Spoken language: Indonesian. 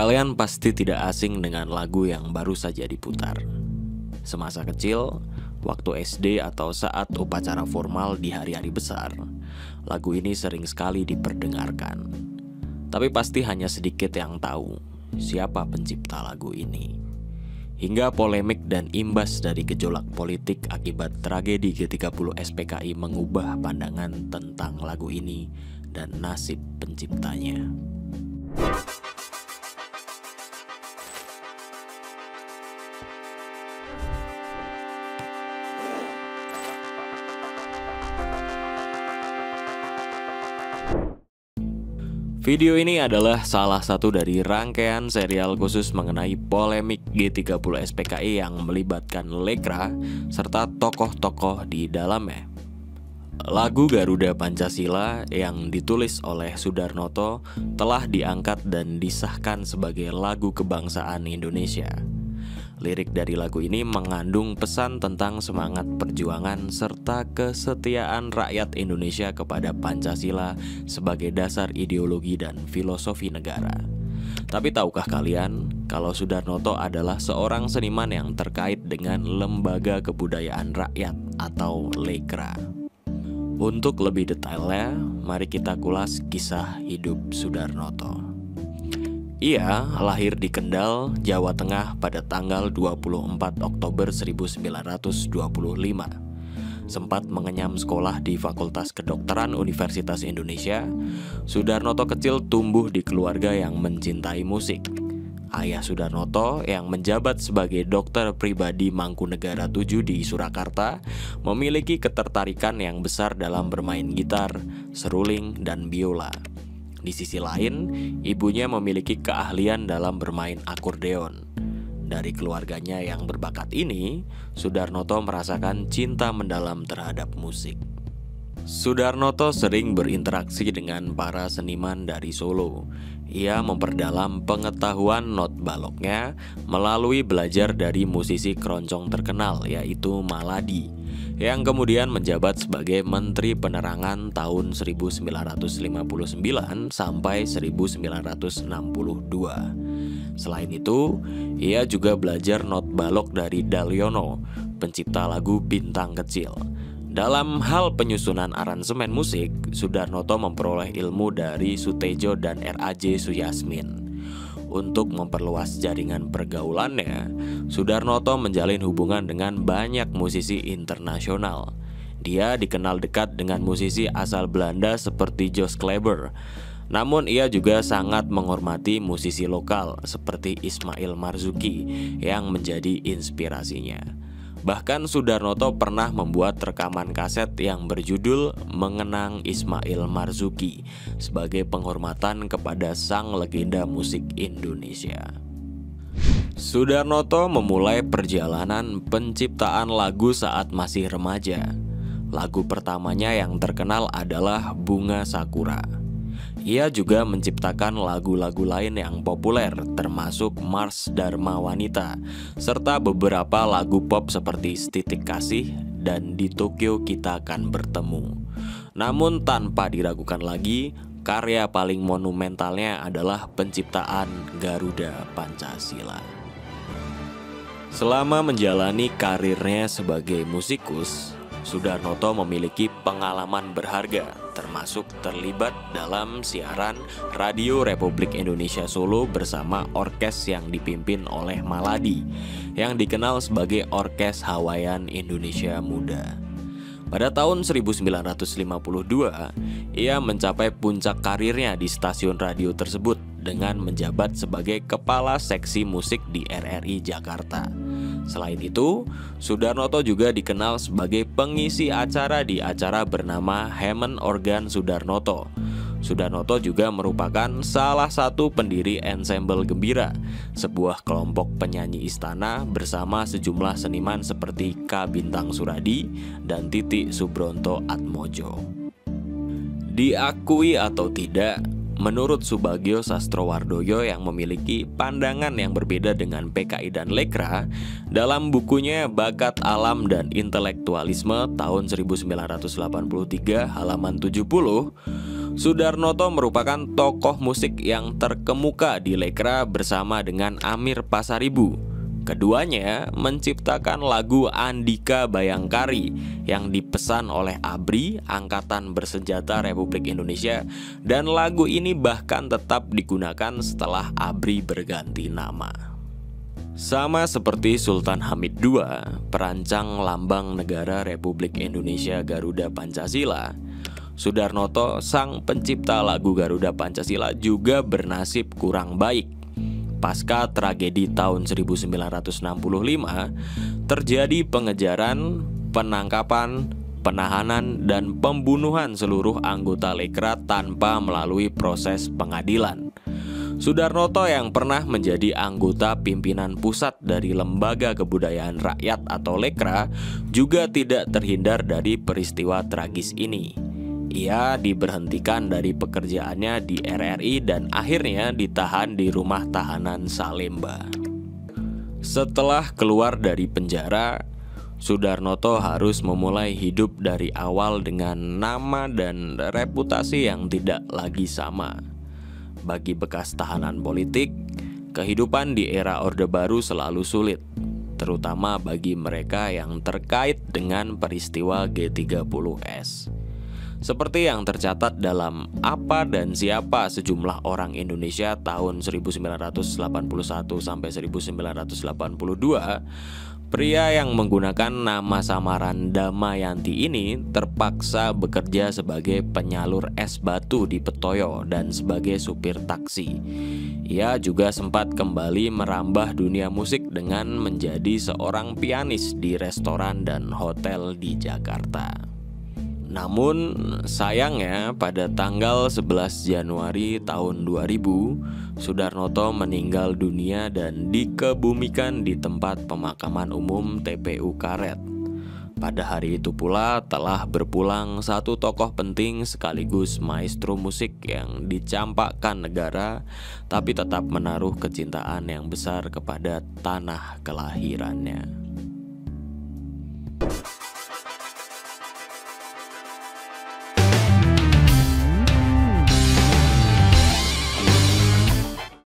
Kalian pasti tidak asing dengan lagu yang baru saja diputar. Semasa kecil, waktu SD atau saat upacara formal di hari-hari besar, lagu ini sering sekali diperdengarkan. Tapi pasti hanya sedikit yang tahu siapa pencipta lagu ini. Hingga polemik dan imbas dari gejolak politik akibat tragedi G30 SPKI mengubah pandangan tentang lagu ini dan nasib penciptanya. Video ini adalah salah satu dari rangkaian serial khusus mengenai polemik G30 SPKI yang melibatkan Lekra serta tokoh-tokoh di dalamnya. Lagu Garuda Pancasila yang ditulis oleh Soedarnoto telah diangkat dan disahkan sebagai lagu kebangsaan Indonesia. Lirik dari lagu ini mengandung pesan tentang semangat perjuangan serta kesetiaan rakyat Indonesia kepada Pancasila sebagai dasar ideologi dan filosofi negara. Tapi tahukah kalian kalau Soedarnoto adalah seorang seniman yang terkait dengan Lembaga Kebudayaan Rakyat atau Lekra? Untuk lebih detailnya, mari kita kulas kisah hidup Soedarnoto. Ia lahir di Kendal, Jawa Tengah pada tanggal 24 Oktober 1925. Sempat mengenyam sekolah di Fakultas Kedokteran Universitas Indonesia, Soedarnoto kecil tumbuh di keluarga yang mencintai musik. Ayah Soedarnoto yang menjabat sebagai dokter pribadi Mangkunegara 7 di Surakarta memiliki ketertarikan yang besar dalam bermain gitar, seruling, dan biola. Di sisi lain, ibunya memiliki keahlian dalam bermain akordeon. Dari keluarganya yang berbakat ini, Soedarnoto merasakan cinta mendalam terhadap musik. Soedarnoto sering berinteraksi dengan para seniman dari Solo. Ia memperdalam pengetahuan not baloknya melalui belajar dari musisi keroncong terkenal yaitu Maladi, yang kemudian menjabat sebagai Menteri Penerangan tahun 1959 sampai 1962. Selain itu, ia juga belajar not balok dari Dalyono, pencipta lagu Bintang Kecil. Dalam hal penyusunan aransemen musik, Soedarnoto memperoleh ilmu dari Sutejo dan R.A.J. Suyasmin. Untuk memperluas jaringan pergaulannya, Soedarnoto menjalin hubungan dengan banyak musisi internasional. Dia dikenal dekat dengan musisi asal Belanda seperti Jos Kleber. Namun ia juga sangat menghormati musisi lokal seperti Ismail Marzuki yang menjadi inspirasinya. Bahkan Soedarnoto pernah membuat rekaman kaset yang berjudul Mengenang Ismail Marzuki sebagai penghormatan kepada sang legenda musik Indonesia. Soedarnoto memulai perjalanan penciptaan lagu saat masih remaja. Lagu pertamanya yang terkenal adalah Bunga Sakura. Ia juga menciptakan lagu-lagu lain yang populer termasuk Mars Dharma Wanita serta beberapa lagu pop seperti Setitik Kasih dan Di Tokyo Kita Akan Bertemu. Namun tanpa diragukan lagi, karya paling monumentalnya adalah penciptaan Garuda Pancasila. Selama menjalani karirnya sebagai musikus, Soedarnoto memiliki pengalaman berharga, termasuk terlibat dalam siaran Radio Republik Indonesia Solo bersama orkes yang dipimpin oleh Maladi, yang dikenal sebagai Orkes Hawaiian Indonesia Muda. Pada tahun 1952, ia mencapai puncak karirnya di stasiun radio tersebut dengan menjabat sebagai Kepala Seksi Musik di RRI Jakarta. Selain itu, Soedarnoto juga dikenal sebagai pengisi acara di acara bernama Hammond Organ Soedarnoto. Soedarnoto juga merupakan salah satu pendiri Ensemble Gembira, sebuah kelompok penyanyi istana bersama sejumlah seniman seperti K. Bintang Suradi dan Titi Subronto Atmojo. Diakui atau tidak, menurut Subagio Sastrowardoyo yang memiliki pandangan yang berbeda dengan PKI dan Lekra, dalam bukunya Bakat Alam dan Intelektualisme tahun 1983 halaman 70, Sudarnoto merupakan tokoh musik yang terkemuka di Lekra bersama dengan Amir Pasaribu. Keduanya menciptakan lagu Andika Bayangkari yang dipesan oleh ABRI, Angkatan Bersenjata Republik Indonesia, dan lagu ini bahkan tetap digunakan setelah ABRI berganti nama. Sama seperti Sultan Hamid II, perancang lambang negara Republik Indonesia Garuda Pancasila, Sudarnoto, sang pencipta lagu Garuda Pancasila, juga bernasib kurang baik. Pasca tragedi tahun 1965, terjadi pengejaran, penangkapan, penahanan, dan pembunuhan seluruh anggota Lekra tanpa melalui proses pengadilan. Sudarnoto yang pernah menjadi anggota pimpinan pusat dari Lembaga Kebudayaan Rakyat atau Lekra juga tidak terhindar dari peristiwa tragis ini. Ia diberhentikan dari pekerjaannya di RRI dan akhirnya ditahan di rumah tahanan Salemba. Setelah keluar dari penjara, Sudarnoto harus memulai hidup dari awal dengan nama dan reputasi yang tidak lagi sama. Bagi bekas tahanan politik, kehidupan di era Orde Baru selalu sulit, terutama bagi mereka yang terkait dengan peristiwa G30S. Seperti yang tercatat dalam Apa dan Siapa Sejumlah Orang Indonesia tahun 1981 sampai 1982, pria yang menggunakan nama samaran Damayanti ini terpaksa bekerja sebagai penyalur es batu di Petoyo dan sebagai supir taksi. Ia juga sempat kembali merambah dunia musik dengan menjadi seorang pianis di restoran dan hotel di Jakarta. Namun sayangnya pada tanggal 11 Januari tahun 2000, Sudarnoto meninggal dunia dan dikebumikan di tempat pemakaman umum TPU Karet. Pada hari itu pula telah berpulang satu tokoh penting sekaligus maestro musik yang dicampakkan negara, tapi tetap menaruh kecintaan yang besar kepada tanah kelahirannya.